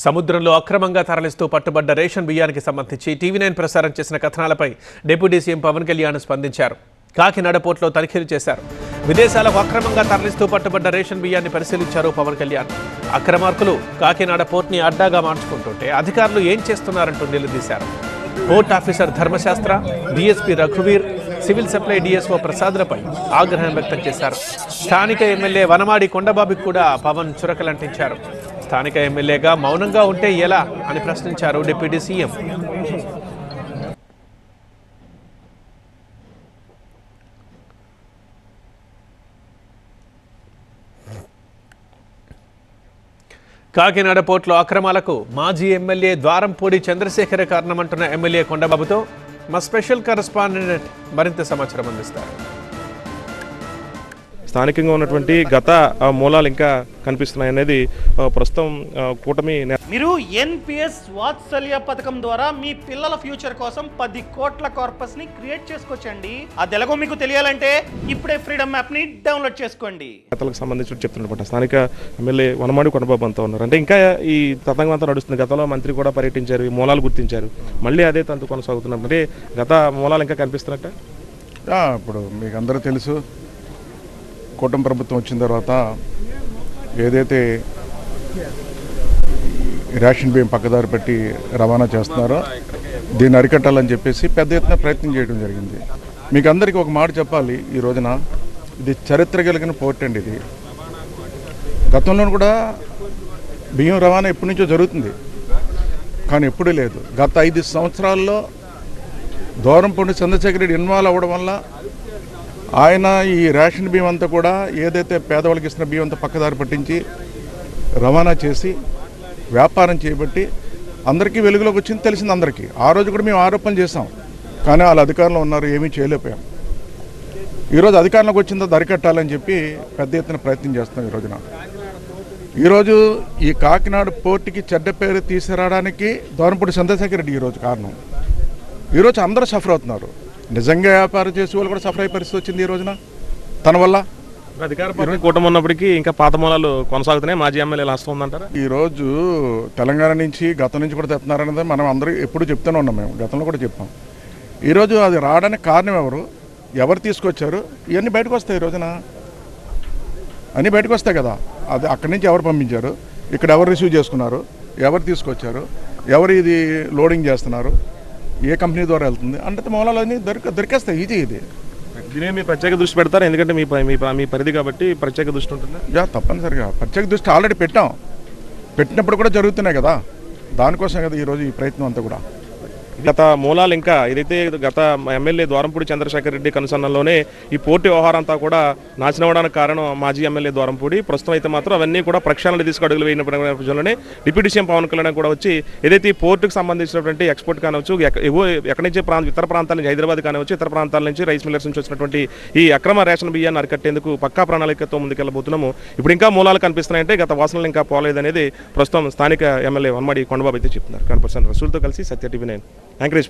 సముద్రంలో అక్రమంగా తరలిస్తూ పట్టుబడ్డ రేషన్ బియ్యానికి సంబంధించి టీవీ9 ప్రసారం చేసిన కథనాలపై డిప్యూటీ సీఎం పవన్ కళ్యాణ్ స్పందించారు. కాకినాడ పోర్టులో తనిఖీలు చేశారు. విదేశాలకు అక్రమంగా తరలిస్తూ పట్టుబడ్డ రేషన్ బియ్యాన్ని పరిశీలించారు పవన్ కళ్యాణ్. అక్రమార్కులు కాకినాడ పోర్టుని అడ్డాగా మార్చుకుంటుంటే అధికారులు ఏం చేస్తున్నారంటూ నిలదీశారు. పోర్ట్ ఆఫీసర్ ధర్మశాస్త్ర, డీఎస్పీ రఘువీర్, సివిల్ సప్లై డీఎస్ఓ ప్రసాద్లపై ఆగ్రహం వ్యక్తం చేశారు. స్థానిక ఎమ్మెల్యే వనమాడి కొండబాబుకి కూడా పవన్ చురకలంటించారు. స్థానిక ఎమ్మెల్యేగా మౌనంగా ఉంటే ఎలా అని ప్రశ్నించారు డిప్యూటీ సీఎం. కాకినాడ పోర్టులో అక్రమాలకు మాజీ ఎమ్మెల్యే ద్వారంపూడి చంద్రశేఖర్ కారణమంటున్న ఎమ్మెల్యే కొండబాబుతో మా స్పెషల్ కరెస్పాండెంట్ మరింత సమాచారం అందిస్తారు. స్థానికంగా ఉన్నటువంటి గత మూలాలు ఇంకా కనిపిస్తున్నాయి అనేది ప్రస్తుతం కూటమి. మీరు ఎన్పిఎస్ వాత్సల్య పథకం ద్వారా మీ పిల్లల ఫ్యూచర్ కోసం 10 కోట్ల కార్పస్ ని క్రియేట్ చేసుకోవచ్చండి. అది ఎలాగో మీకు తెలియాలంటే ఇప్పుడే ఫ్రీడమ్ యాప్ ని డౌన్లోడ్ చేసుకోండి. గతాలకు సంబంధించి చెప్తున్నమాట స్థానిక ఎమ్మెల్యే వనమాడి కొండబాబు అంతా ఉన్నారు. అంటే ఇంకా ఈ తతంగం అంతా నడుస్తుంది. గతంలో మంత్రి కూడా పర్యటించారు, ఈ మూలాలు గుర్తించారు, మళ్ళీ అదే తంతు కొనసాగుతున్నారు. అంటే గత మూలాలు ఇంకా కనిపిస్తున్నట్ట. ఇప్పుడు మీకు అందరూ తెలుసు, కూటమి ప్రభుత్వం వచ్చిన తర్వాత ఏదైతే రేషన్ బియ్యం పక్కదారి పెట్టి రవాణా చేస్తున్నారో దీన్ని అరికట్టాలని చెప్పేసి పెద్ద ఎత్తున ప్రయత్నం చేయడం జరిగింది. మీకు అందరికీ ఒక మాట చెప్పాలి, ఈ రోజున ఇది చరిత్ర కలిగిన పోర్ట్ అండి. ఇది గతంలో కూడా బియ్యం రవాణా ఎప్పటి నుంచో జరుగుతుంది, కానీ ఎప్పుడూ లేదు. గత 5 సంవత్సరాల్లో ద్వారంపూడి చంద్రశేఖర్ రెడ్డి ఇన్వాల్వ్ అవ్వడం వల్ల ఆయన ఈ రేషన్ బియ్యం అంతా కూడా ఏదైతే పేదవాళ్ళకి ఇస్తున్న బియ్యం అంతా పక్కదారి పట్టించి రవాణా చేసి వ్యాపారం చేయబట్టి అందరికీ వెలుగులోకి వచ్చింది, తెలిసింది అందరికీ. ఆ రోజు కూడా మేము ఆరోపణలు చేసాం, కానీ వాళ్ళ అధికారంలో ఉన్నారు, ఏమీ చేయలేకపోయాం. ఈరోజు అధికారంలోకి వచ్చిందో అరికట్టాలని చెప్పి పెద్ద ఎత్తున ప్రయత్నం చేస్తున్నాం. ఈ రోజున ఈరోజు ఈ కాకినాడ పోర్టుకి చెడ్డ పేరు తీసుకురావడానికి ద్వారంపూడి చంద్రశేఖర్ రెడ్డి ఈరోజు కారణం. ఈరోజు అందరూ సఫర్ అవుతున్నారు. నిజంగా వ్యాపారం చేసే వాళ్ళు కూడా సఫర్ అయ్యే పరిస్థితి వచ్చింది ఈ రోజున తన వల్ల. అధికార కూటమి ఉన్నప్పటికీ ఇంకా పాత మూలాలు కొనసాగుతున్నాయి. మాజీ ఎమ్మెల్యేలు హస్తం ఉందంటారా? ఈరోజు తెలంగాణ నుంచి గతం నుంచి కూడా తెస్తున్నారనేది మనం అందరూ ఎప్పుడు చెప్తూనే ఉన్నాం, మేము గతంలో కూడా చెప్పాం. ఈరోజు అది రావడానికి కారణం ఎవరు తీసుకొచ్చారు, ఇవన్నీ బయటకు వస్తాయి. ఈ రోజున అన్నీ బయటకు వస్తాయి కదా. అది అక్కడి నుంచి ఎవరు పంపించారు, ఇక్కడ ఎవరు రిసీవ్ చేసుకున్నారు, ఎవరు తీసుకొచ్చారు, ఎవరు ఇది లోడింగ్ చేస్తున్నారు, ఏ కంపెనీ ద్వారా వెళ్తుంది అంటే మూలాలు అన్నీ దొరికేస్తాయి. ఈజీ ఇది. దీని మీ ప్రత్యేక దృష్టి పెడతారు, ఎందుకంటే మీ పరిధి కాబట్టి ప్రత్యేక దృష్టి ఉంటుంది. తప్పనిసరిగా ప్రత్యేక దృష్టి ఆల్రెడీ పెట్టినప్పుడు కూడా జరుగుతున్నాయి కదా. దానికోసం కదా ఈరోజు ఈ ప్రయత్నం అంతా కూడా. గత మూలాలు ఇంకా ఏదైతే గత ఎమ్మెల్యే ద్వారంపూడి చంద్రశేఖర్ రెడ్డి కనుసన్నల్లోనే ఈ పోర్టు వ్యవహారం అంతా కూడా నాశనం అవ్వడానికి కారణం మాజీ ఎమ్మెల్యే ద్వారంపూడి. ప్రస్తుతం అయితే మాత్రం అవన్నీ కూడా ప్రక్షాళన తీసుకు అడుగులు వేయిన నేపథ్యంలోనే డిప్యూటీ సీఎం పవన్ కళ్యాణ్ కూడా వచ్చి ఏదైతే ఈ పోర్టుకు సంబంధించినటువంటి ఎక్స్పోర్ట్ కానివచ్చు, ఎక్కడి నుంచి ఇతర ప్రాంతాల నుంచి హైదరాబాద్ కానివచ్చు, ఇతర ప్రాంతాల నుంచి రైస్ మిల్లర్స్ నుంచి వచ్చినటువంటి ఈ అక్రమ రేషన్ బియ్యాన్ని అరికట్టేందుకు పక్కా ప్రణాళికతో ముందుకెళ్ళబోతున్నాము. ఇప్పుడు ఇంకా మూలాలు కనిపిస్తున్నాయంటే గత వాసనలు ఇంకా పోలేదనేది ప్రస్తుతం స్థానిక ఎమ్మెల్యే వనమాడి కొండబాబు అయితే చెప్తున్నారు. 100% రసూల్తో కలిసి సత్య టీవీ9 యాంకరేజ్.